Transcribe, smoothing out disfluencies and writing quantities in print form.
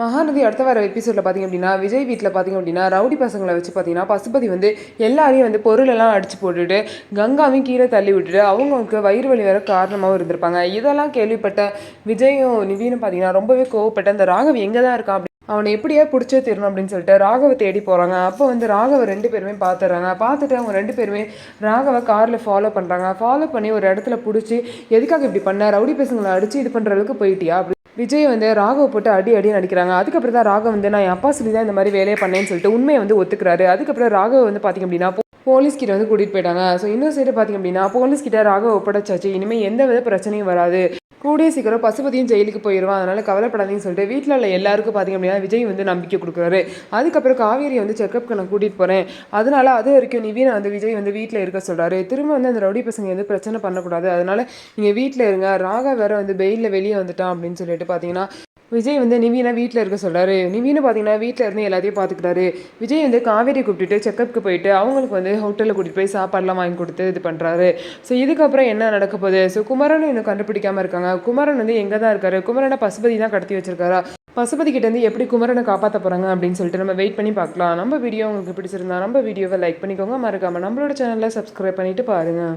மகாநதி அடுத்த வர எபிசோடில் பார்த்திங்க அப்படின்னா விஜய் வீட்டில் பார்த்திங்க அப்படின்னா ரவுடி பசங்களை வச்சு பார்த்தீங்கன்னா பசுபதி வந்து எல்லாரையும் வந்து பொருளெல்லாம் அடிச்சு போட்டுட்டு கங்காவையும் கீழே தள்ளி விட்டுட்டு அவங்களுக்கு வயிறு வலி வர காரணமாகவும் இருந்திருப்பாங்க. இதெல்லாம் கேள்விப்பட்ட விஜயும் நிவினும் பார்த்தீங்கன்னா ரொம்பவே கோவப்பட்ட அந்த ராகவ் எங்கே தான் இருக்கான் அவனை எப்படியா பிடிச்சே தீரணும் அப்படின்னு சொல்லிட்டு ராகவை தேடி போகிறாங்க. அப்போ வந்து ராகவை 2 பேருமே பார்த்துறாங்க. பார்த்துட்டு அவங்க 2 பேருமே ராகவை காரில் ஃபாலோ பண்ணுறாங்க. ஃபாலோ பண்ணி ஒரு இடத்துல பிடிச்சி எதுக்காக இப்படி பண்ண, ரவுடி பசங்களை அடித்து இது பண்ணுற அளவுக்கு போயிட்டியா அப்படி விஜய் வந்து ராகவை போட்டு அடி நடிக்கிறாங்க. அதுக்கப்புறம் தான் ராகவ் வந்து நான் என் அப்பா சொல்லி தான் இந்த மாதிரி வேலையை பண்ணேன்னு சொல்லிட்டு உண்மையை வந்து ஒத்துக்கிறாரு. அதுக்கப்புறம் ராகவ் வந்து பார்த்திங்க அப்படின்னா போலீஸ் கிட்ட வந்து கூட்டிகிட்டு போயிட்டாங்க. ஸோ இன்னும் சைடு பார்த்திங்க அப்படின்னா போலீஸ் கிட்ட ராகவ் ஒப்படைச்சாச்சு, இனிமேல் எந்த வித பிரச்சனையும் வராது, கூடிய சீக்கிரம் பசுபதியும் ஜெயிலுக்கு போயிடுவான், அதனால் கவலைப்படாதீங்கன்னு சொல்லிட்டு வீட்டில் உள்ள எல்லாருக்கும் பார்த்திங்க அப்படின்னா விஜய் வந்து நம்பிக்கை கொடுக்குறாரு. அதுக்கப்புறம் காவேரியை வந்து செக்கப்புக்கு நான் கூட்டிகிட்டு போகிறேன், அதனால் அது வரைக்கும் நிவீனை வந்து விஜய் வந்து வீட்டில் இருக்க சொல்கிறாரு. திரும்ப வந்து அந்த ரவுடி பசங்க வந்து பிரச்சனை பண்ணக்கூடாது, அதனால் நீங்கள் வீட்டில் இருங்க, ராகா வேறு வந்து வெயிலில் வெளியே வந்துட்டான் அப்படின்னு சொல்லிட்டு பார்த்தீங்கன்னா விஜய் வந்து நிவீனை வீட்டில் இருக்க சொல்கிறாரு. நிவீனை பார்த்தீங்கன்னா வீட்டில் இருந்து எல்லாத்தையும் பார்த்துக்கிட்டாரு. விஜய் வந்து காவேரி கூப்பிட்டுட்டு செக்கப்புக்கு போயிட்டு அவங்களுக்கு வந்து ஹோட்டலில் கூட்டிகிட்டு போய் சாப்பாடெலாம் வாங்கி கொடுத்து இது பண்ணுறாரு. ஸோ இதுக்கப்புறம் என்ன நடக்க போகுது? ஸோ குமரனும் இன்னும் கண்டுபிடிக்காமல் இருக்காங்க. குமரன் வந்து எங்கே தான் இருக்காரு? குமரனை பசுபதி தான் கடத்தி வச்சிருக்காரா? பசுபதி கிட்டேருந்து எப்படி குமரனை காப்பாற்ற போகிறாங்க அப்படின்னு சொல்லிட்டு நம்ம வெயிட் பண்ணி பார்க்கலாம். நம்ம வீடியோ உங்களுக்கு பிடிச்சிருந்தா நம்ம வீடியோவை லைக் பண்ணிக்கோங்க, மறக்காமல் நம்மளோட சேனலில் சப்ஸ்கிரைப் பண்ணிவிட்டு பாருங்கள்.